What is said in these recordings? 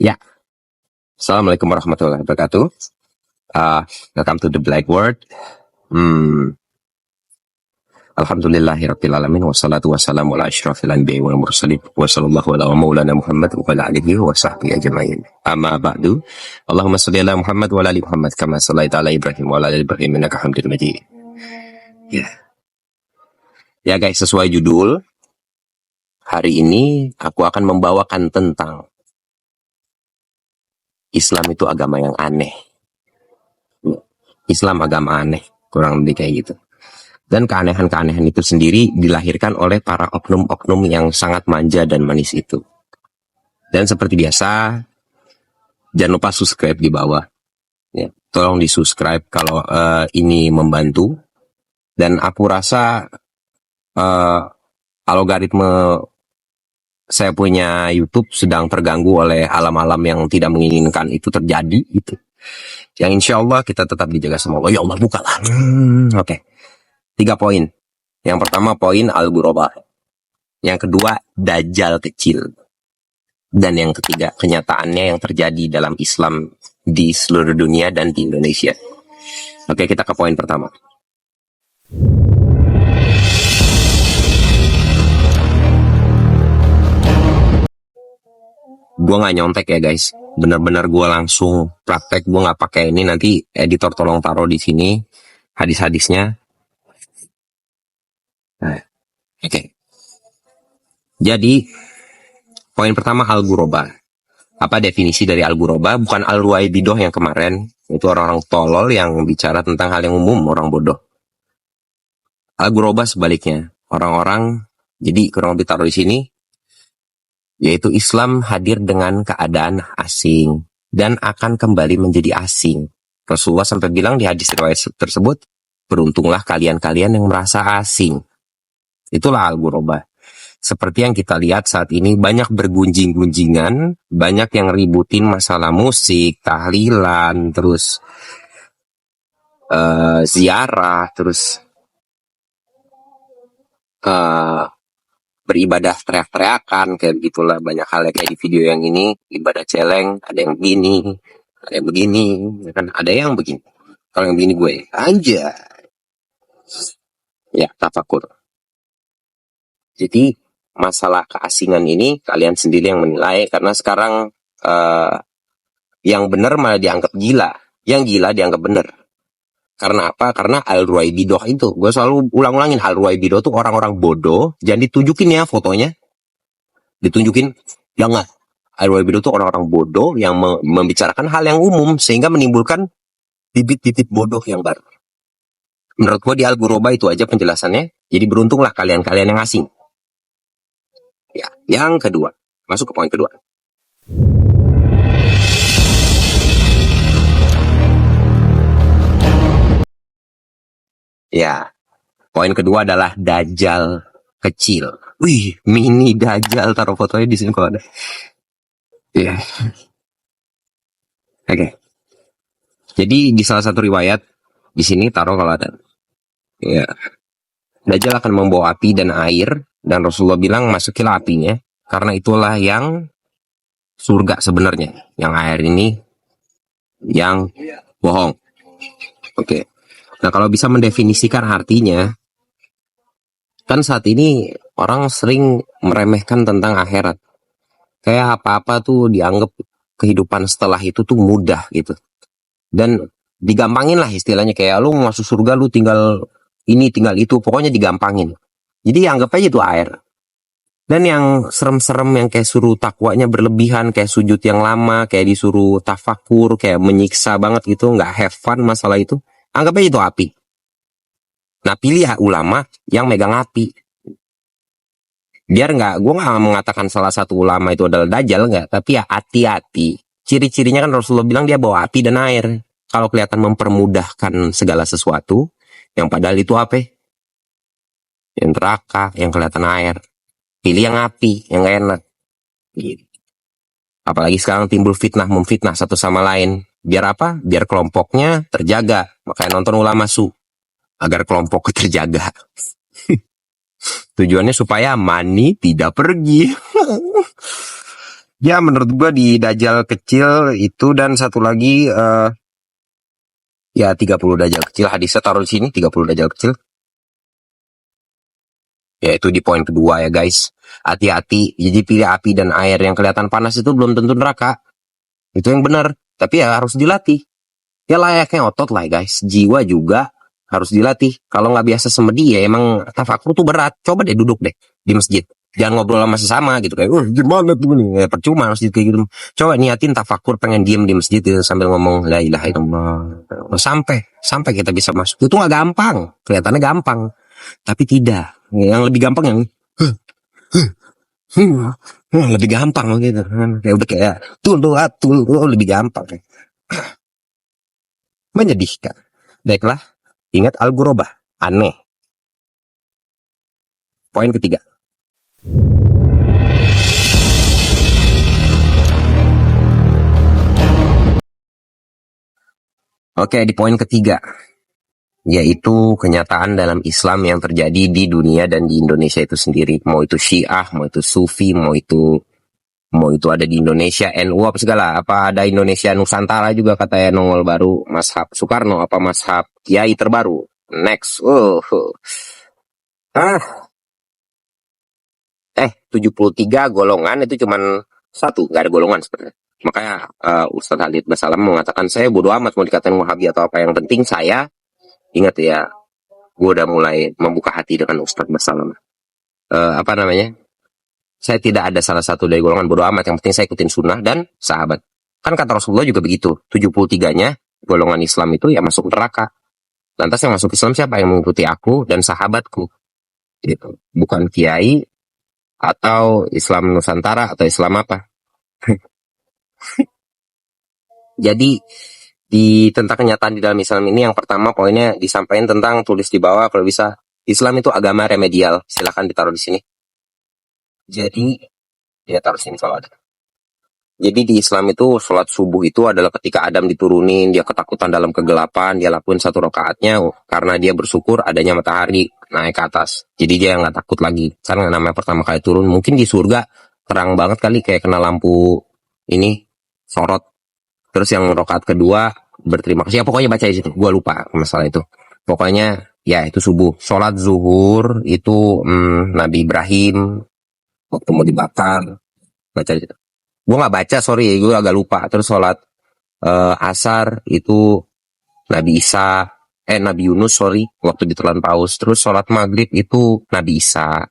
Ya, Assalamualaikum warahmatullahi wabarakatuh. Welcome to the Black Word. Alhamdulillahirabbil alamin wassalatu wassalamu ala asyrafil anbiya'i wal mursalin wa sallallahu ala maulana Muhammad wa ala alihi wa sahbihi ajma'in. Amma ba'du. Allahumma shalli ala Muhammad wa ala ali Muhammad kama shallaita ala Ibrahim wa ala ali Ibrahim innaka Hamidum Majid. Ya guys, sesuai judul, hari ini aku akan membawakan tentang Islam itu agama yang aneh. Islam agama aneh, kurang lebih kayak gitu. Dan keanehan-keanehan itu sendiri dilahirkan oleh para oknum-oknum yang sangat manja dan manis itu. Dan seperti biasa, jangan lupa subscribe di bawah. Ya, tolong di subscribe kalau ini membantu. Dan aku rasa algoritma saya punya YouTube sedang terganggu oleh alam-alam yang tidak menginginkan itu terjadi gitu. Yang insya Allah kita tetap dijaga sama Allah. Ya Allah, bukalah. Oke. 3 poin. Yang pertama poin Al-Ghuraba. Yang kedua Dajjal kecil. Dan yang ketiga kenyataannya yang terjadi dalam Islam di seluruh dunia dan di Indonesia. Oke, kita ke poin pertama. Gue gak nyontek ya guys, bener-bener gue langsung praktek, gue gak pakai ini. Nanti editor tolong taruh di sini hadis-hadisnya. Oke. Jadi poin pertama Al-Ghuraba. Apa definisi dari Al-Ghuraba? Bukan Al-Ruwaibidah yang kemarin, itu orang-orang tolol yang bicara tentang hal yang umum, orang bodoh. Al-Ghuraba sebaliknya, orang-orang, jadi kurang lebih taruh di sini, yaitu Islam hadir dengan keadaan asing dan akan kembali menjadi asing. Rasulullah sampai bilang di hadis riwayat tersebut, beruntunglah kalian-kalian yang merasa asing. Itulah Al-Ghuraba. Seperti yang kita lihat saat ini, banyak bergunjing-gunjingan, banyak yang ributin masalah musik, tahlilan, terus ziarah, terus beribadah teriak-teriakan, kayak begitulah. Banyak hal kayak di video yang ini, ibadah celeng, ada yang begini, ada yang begini, kan ada yang begini. Kalau yang begini gue, aja. Ya, tafakur. Jadi, masalah keasingan ini, kalian sendiri yang menilai, karena sekarang yang benar malah dianggap gila, yang gila dianggap benar. Karena apa? Karena Al-Ruwaibidah itu. Gue selalu ulang-ulangin, Al-Ruwaibidah itu orang-orang bodoh. Jangan ditunjukin ya fotonya. Ditunjukin, jangan. Al-Ruwaibidah itu orang-orang bodoh yang membicarakan hal yang umum, sehingga menimbulkan bibit-bibit bodoh yang baru. Menurut gue di Al-Ghuraba itu aja penjelasannya. Jadi beruntunglah kalian-kalian yang asing. Ya, yang kedua. Masuk ke poin kedua. Ya, poin kedua adalah Dajjal kecil. Wih, mini Dajjal, taruh fotonya di sini kalau ada. Ya. Oke. Jadi di salah satu riwayat di sini taruh kalau ada. Ya. Dajjal akan membawa api dan air, dan Rasulullah bilang masukilah apinya, karena itulah yang surga sebenarnya. Yang air ini yang bohong. Oke. Nah, kalau bisa mendefinisikan artinya, kan saat ini orang sering meremehkan tentang akhirat. Kayak apa-apa tuh dianggap kehidupan setelah itu tuh mudah gitu. Dan digampangin lah istilahnya, kayak lu masuk surga lu tinggal ini, tinggal itu, pokoknya digampangin. Jadi anggap aja itu air. Dan yang serem-serem yang kayak suruh takwanya berlebihan, kayak sujud yang lama, kayak disuruh tafakur, kayak menyiksa banget gitu, nggak have fun masalah itu. Anggap aja itu api. Nah, pilih ya ulama yang megang api. Biar gue nggak mengatakan salah satu ulama itu adalah Dajjal, nggak. Tapi ya hati-hati. Ciri-cirinya kan Rasulullah bilang dia bawa api dan air. Kalau kelihatan mempermudahkan segala sesuatu, yang padahal itu apa? Yang neraka, yang kelihatan air. Pilih yang api, yang gak enak. Gitu. Apalagi sekarang timbul fitnah, memfitnah satu sama lain. Biar apa? Biar kelompoknya terjaga. Makanya nonton ulama agar kelompok terjaga. Tujuannya supaya money tidak pergi. Ya menurut gua di Dajjal kecil itu dan satu lagi ya 30 Dajjal kecil, hadisnya taruh di sini 30 Dajjal kecil. Yaitu di poin kedua ya guys. Hati-hati, jadi pilih api dan air yang kelihatan panas itu belum tentu neraka. Itu yang benar. Tapi ya harus dilatih. Ya layaknya otot lah guys. Jiwa juga harus dilatih. Kalau nggak biasa semedi ya emang tafakur tuh berat. Coba deh duduk deh di masjid. Jangan ngobrol sama sesama gitu kayak, gimana tuh nih? Ya, percuma masjid kayak gitu. Coba niatin tafakur pengen diem di masjid gitu, sambil ngomong la ilaha illallah. Sampai kita bisa masuk. Itu nggak gampang. Kelihatannya gampang, tapi tidak. Yang lebih gampang yang lebih gampang gitu kan. Kayak udah kayak tul lebih gampang. Menyedihkan. Baiklah, ingat al-ghurabah, aneh. Poin ketiga. Oke, di poin ketiga, yaitu kenyataan dalam Islam yang terjadi di dunia dan di Indonesia itu sendiri. Mau itu Syiah, mau itu Sufi, mau itu ada di Indonesia, NU apa segala. Apa ada Indonesia Nusantara juga katanya nongol baru, Mazhab Soekarno apa Mazhab Kiai terbaru. Next. 73 golongan itu cuman satu, nggak ada golongan sebenarnya. Makanya Ustadz Halid Basalam mengatakan, saya bodo amat mau dikatain Wahabi atau apa, yang penting saya ingat ya, gue udah mulai membuka hati dengan Ustadz Basalam. Apa namanya? Saya tidak ada salah satu dari golongan, bodo amat, yang penting saya ikutin sunnah dan sahabat. Kan kata Rasulullah juga begitu, 73-nya golongan Islam itu ya masuk neraka. Lantas yang masuk Islam siapa? Yang mengikuti aku dan sahabatku. Gitu. Bukan kiai atau Islam Nusantara atau Islam apa. Jadi tentang kenyataan di dalam Islam ini, yang pertama poinnya disampaikan tentang, tulis di bawah kalau bisa, Islam itu agama remedial. Silahkan ditaruh di sini. Jadi ya taruh sini kalau ada. Jadi di Islam itu sholat subuh itu adalah ketika Adam diturunin, dia ketakutan dalam kegelapan, dia lakuin 1 rakaatnya karena dia bersyukur adanya matahari naik ke atas. Jadi dia nggak takut lagi. Karena namanya pertama kali turun, mungkin di surga terang banget kali kayak kena lampu ini sorot. Terus yang rakaat kedua berterima kasih. Ya pokoknya baca di situ. Gua lupa masalah itu. Pokoknya ya itu subuh. Sholat zuhur itu Nabi Ibrahim waktu mau dibakar. Baca di situ. Gue nggak baca, sorry, gue agak lupa. Terus sholat asar itu Nabi Isa, Nabi Yunus, sorry, waktu ditelan paus. Terus sholat maghrib itu Nabi Isa.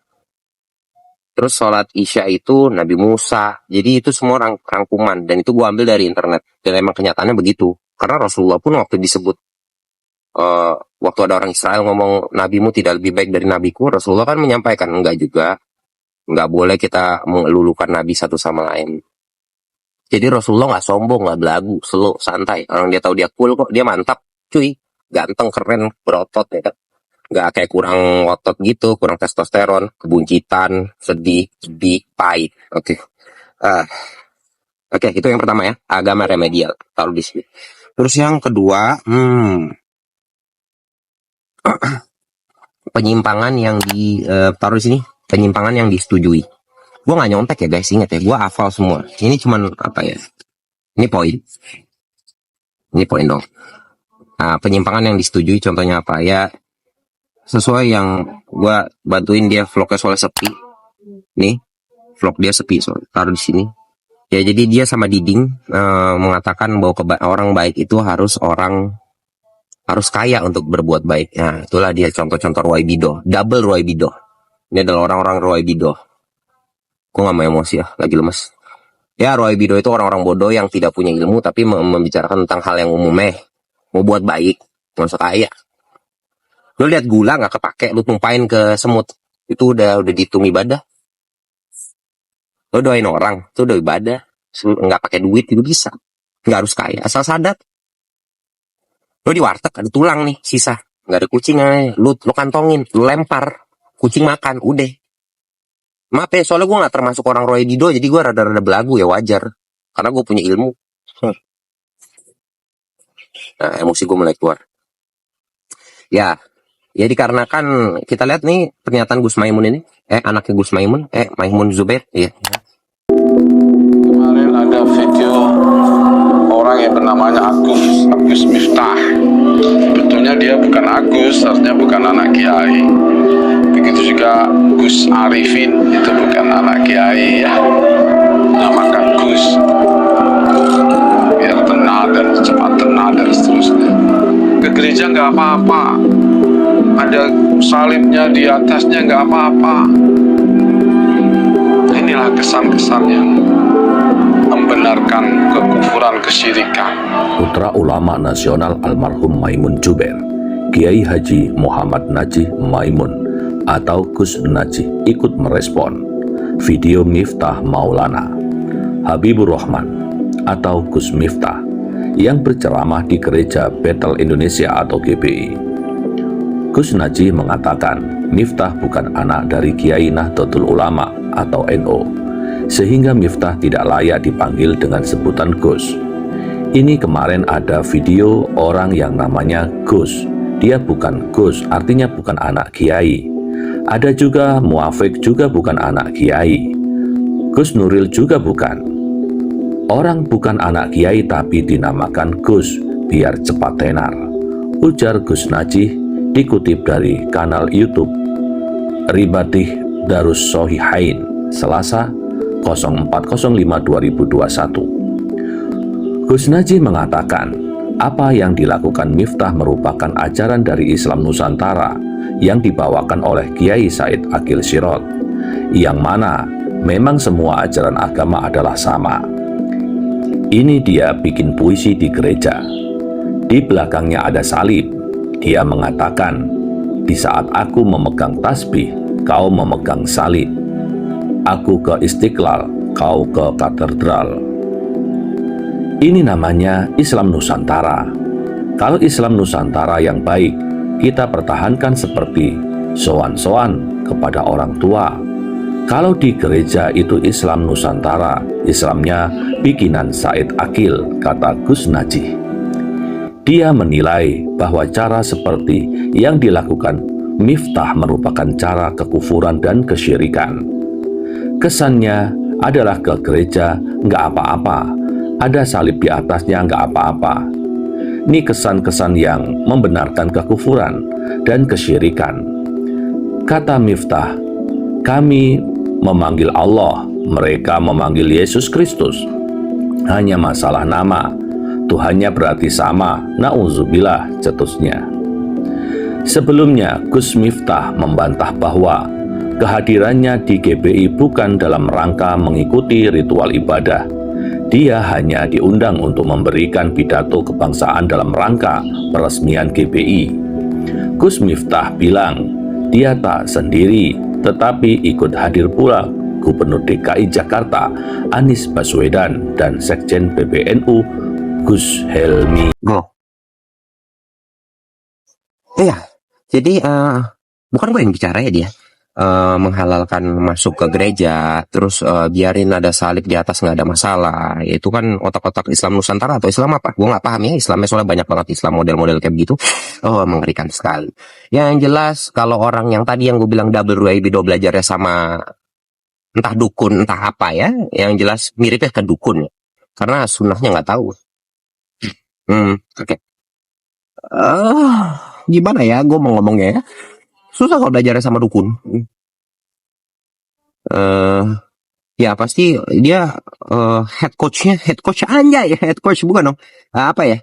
Terus sholat isya itu Nabi Musa. Jadi itu semua rangkuman, dan itu gue ambil dari internet. Dan emang kenyataannya begitu. Karena Rasulullah pun waktu disebut, waktu ada orang Israel ngomong nabimu tidak lebih baik dari nabiku, Rasulullah kan menyampaikan enggak juga. Nggak boleh kita melulukan nabi satu sama lain. Jadi Rasulullah nggak sombong, nggak belagu, slow, santai. Orang dia tahu dia cool kok, dia mantap, cuy, ganteng, keren, berotot ya kan. Nggak kayak kurang otot gitu, kurang testosteron, kebuncitan, sedih, pahit. Oke. Oke, itu yang pertama ya, agama remedial, taruh di sini. Terus yang kedua, penyimpangan yang taruh di sini, penyimpangan yang disetujui. Gue nggak nyontek ya guys, ingat ya, gue hafal semua. Ini cuman apa ya? Ini poin. Ini poin dong. Nah, penyimpangan yang disetujui contohnya apa ya? Sesuai yang gue bantuin dia vlognya soal sepi. Nih, vlog dia sepi soal. Taruh di sini. Ya jadi dia sama Diding mengatakan bahwa orang baik itu harus kaya untuk berbuat baik. Nah, itulah dia contoh-contoh Roy Bido. Double Roy Bido. Ini adalah orang-orang Roy Bido. Gue gak mau emosi ya, lagi lemes. Ya, Roy Bido itu orang-orang bodoh yang tidak punya ilmu tapi membicarakan tentang hal yang umum. Mau buat baik, gak usah kaya. Lu lihat gula nggak kepake, lu tumpahin ke semut, itu udah dihitung ibadah. Lu doain orang, itu udah ibadah. Nggak pakai duit juga bisa, nggak harus kaya, asal sadar. Lu di warteg ada tulang nih sisa, nggak ada kucing aja, lu kantongin, lu lempar, kucing makan, udah. Maaf ya, soalnya gue nggak termasuk orang Roy Dido, jadi gue rada-rada belagu ya, wajar, karena gue punya ilmu. Nah, emosi gue mulai keluar. Ya, dikarenakan kita lihat nih pernyataan Gus Maimun ini, anaknya Gus Maimun, Maimun Zubair, ya. namanya Agus Miftah. Betulnya dia bukan Agus, artinya bukan anak kiai. Begitu juga Gus Arifin, itu bukan anak kiai ya. Namakan Gus biar tenang dan cepat tenang dan seterusnya. Ke gereja nggak apa-apa, ada salibnya di atasnya nggak apa-apa. Inilah kesan-kesan yang membenarkan kekufuran kesyirikan. Putra ulama nasional almarhum Maimun Juber, Kiai Haji Muhammad Najih Maimun atau Gus Najih ikut merespon video Miftah Maulana Habibur Rahman atau Gus Miftah yang berceramah di Gereja Bethel Indonesia atau GBI. Gus Najih mengatakan Miftah bukan anak dari Kiai Nahdlatul Ulama atau NU, sehingga Miftah tidak layak dipanggil dengan sebutan Gus. Ini kemarin ada video orang yang namanya Gus. Dia bukan Gus, artinya bukan anak Kiai. Ada juga Muafik, juga bukan anak Kiai. Gus Nuril juga bukan. Orang bukan anak Kiai tapi dinamakan Gus, biar cepat tenar, ujar Gus Najih dikutip dari kanal YouTube Ribatih Darus Sohihain, Selasa 04.05.2021. Gus Najih mengatakan, apa yang dilakukan Miftah merupakan ajaran dari Islam Nusantara yang dibawakan oleh Kiai Said Akil Sirot, yang mana memang semua ajaran agama adalah sama. Ini dia bikin puisi di gereja. Di belakangnya ada salib. Dia mengatakan, di saat aku memegang tasbih, kau memegang salib. Aku ke Istiqlal, kau ke katedral. Ini namanya Islam Nusantara. Kalau Islam Nusantara yang baik, kita pertahankan seperti soan-soan kepada orang tua. Kalau di gereja itu Islam Nusantara, Islamnya bikinan Said Akil, kata Gus Najih. Dia menilai bahwa cara seperti yang dilakukan Miftah merupakan cara kekufuran dan kesyirikan. Kesannya adalah ke gereja nggak apa-apa, ada salib di atasnya nggak apa-apa. Ini kesan-kesan yang membenarkan kekufuran dan kesyirikan. Kata Miftah, kami memanggil Allah, mereka memanggil Yesus Kristus. Hanya masalah nama, Tuhannya berarti sama, na'udzubillah, cetusnya. Sebelumnya, Gus Miftah membantah bahwa kehadirannya di GBI bukan dalam rangka mengikuti ritual ibadah. Dia hanya diundang untuk memberikan pidato kebangsaan dalam rangka peresmian GBI. Gus Miftah bilang, dia tak sendiri, tetapi ikut hadir pula Gubernur DKI Jakarta Anies Baswedan dan Sekjen PBNU Gus Helmi. Iya, jadi bukan gue yang bicara ya dia. Menghalalkan masuk ke gereja, terus biarin ada salib di atas nggak ada masalah. Itu kan otak-otak Islam Nusantara atau Islam apa? Gue nggak paham ya Islamnya, soalnya banyak banget Islam model-model kayak begitu. Oh, mengerikan sekali. Yang jelas kalau orang yang tadi yang gue bilang WIB belajarnya sama entah dukun entah apa ya, yang jelas miripnya ke dukun ya, karena sunnahnya nggak tahu. Oke. Gimana ya gue mau ngomongnya ya? Susah kalau belajarnya sama dukun. Ya pasti dia head coach anjay, head coach bukan dong. Apa ya?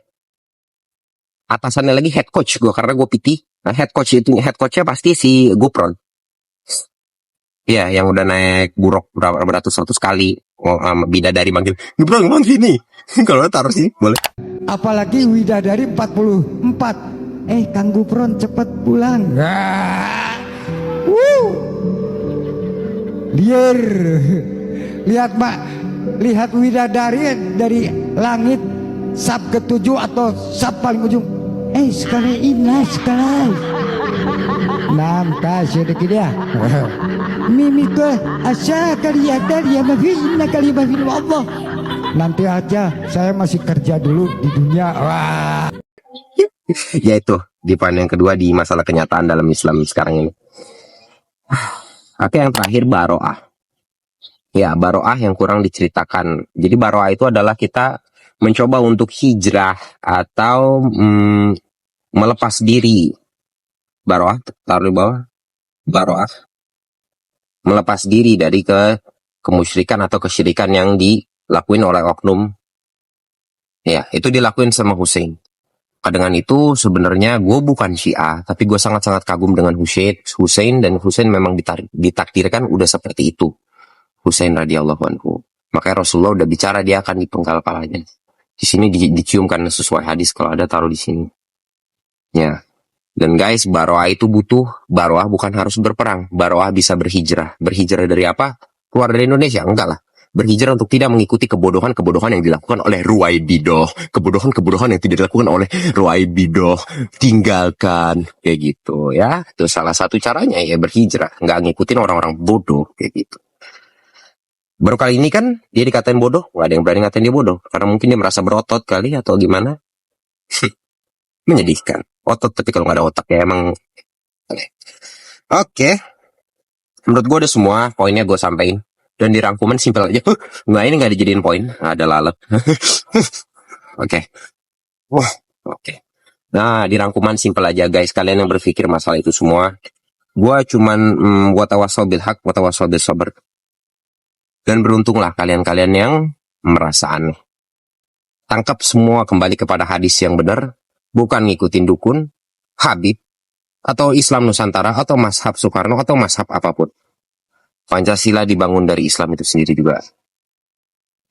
Atasannya lagi head coach gue karena gue PT. Nah, head coachnya pasti si Gupron. Ya, yang udah naik buruk beratus-ratus kali. Bidadari manggil, Gupron ngomong sini. Kalau taruh sini boleh. Apalagi Widadari 44. Kang Gupron cepet pulang. Liar. Lihat Pak, lihat Widadari dari langit sab ke-7 atau sab paling ujung. Sekali ini sekali. Kasih sedikit dia. Mimi ke asa kalian dari yang mafina kali mafina Allah. Nanti aja, saya masih kerja dulu di dunia. Wah. Yaitu di poin yang kedua di masalah kenyataan dalam Islam sekarang ini. Oke, yang terakhir baroah. Ya, baroah yang kurang diceritakan. Jadi baroah itu adalah kita mencoba untuk hijrah atau melepas diri. Baroah, taruh di bawah. Baroah. Melepas diri dari kemusyrikan atau kesyirikan yang dilakuin oleh oknum. Ya, itu dilakuin sama Hussein. Dengan itu sebenarnya gue bukan Syiah, tapi gue sangat-sangat kagum dengan Hussein, dan Hussein memang ditakdirkan udah seperti itu. Hussein radhiyallahu anhu. Makanya Rasulullah udah bicara dia akan dipenggal kepalanya. Di sini diciumkan sesuai hadis, kalau ada taruh di sini. Ya. Dan guys, baroah itu butuh, baroah bukan harus berperang. Baroah bisa berhijrah. Berhijrah dari apa? Keluar dari Indonesia? Enggak lah. Berhijrah untuk tidak mengikuti kebodohan-kebodohan yang dilakukan oleh Ruwaibidah. Kebodohan-kebodohan yang tidak dilakukan oleh Ruwaibidah. Tinggalkan. Kayak gitu ya. Itu salah satu caranya ya, berhijrah. Nggak ngikutin orang-orang bodoh. Kayak gitu. Baru kali ini kan dia dikatain bodoh. Nggak ada yang berani ngatain dia bodoh. Karena mungkin dia merasa berotot kali atau gimana. Menyedihkan. Otot tapi kalau nggak ada otak ya emang aneh. Oke. Menurut gue udah semua poinnya gue sampein. Dan di rangkuman simpel aja. Nggak, ini nggak dijadiin poin. Ada lalat. Oke. Wah, oke. Nah, di rangkuman simpel aja guys. Kalian yang berpikir masalah itu semua. Gue cuman watawasau bil haq, watawasau bil sabr. Dan beruntunglah kalian-kalian yang merasa aneh. Tangkap semua kembali kepada hadis yang benar. Bukan ngikutin dukun, Habib, atau Islam Nusantara, atau mazhab Soekarno, atau mazhab apapun. Pancasila dibangun dari Islam itu sendiri juga.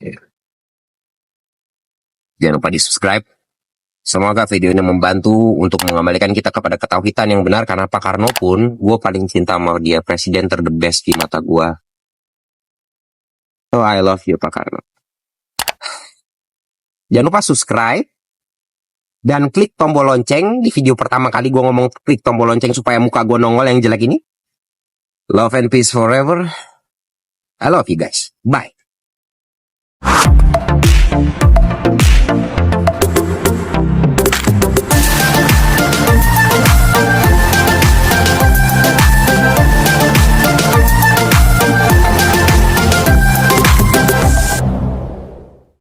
Ya. Jangan lupa di subscribe. Semoga video ini membantu untuk mengembalikan kita kepada ketauhidan yang benar. Karena Pak Karno pun, gue paling cinta sama dia. Presiden ter the best di mata gue. So I love you Pak Karno. Jangan lupa subscribe. Dan klik tombol lonceng. Di video pertama kali gue ngomong klik tombol lonceng supaya muka gue nongol yang jelek ini. Love and peace forever. I love you guys. Bye.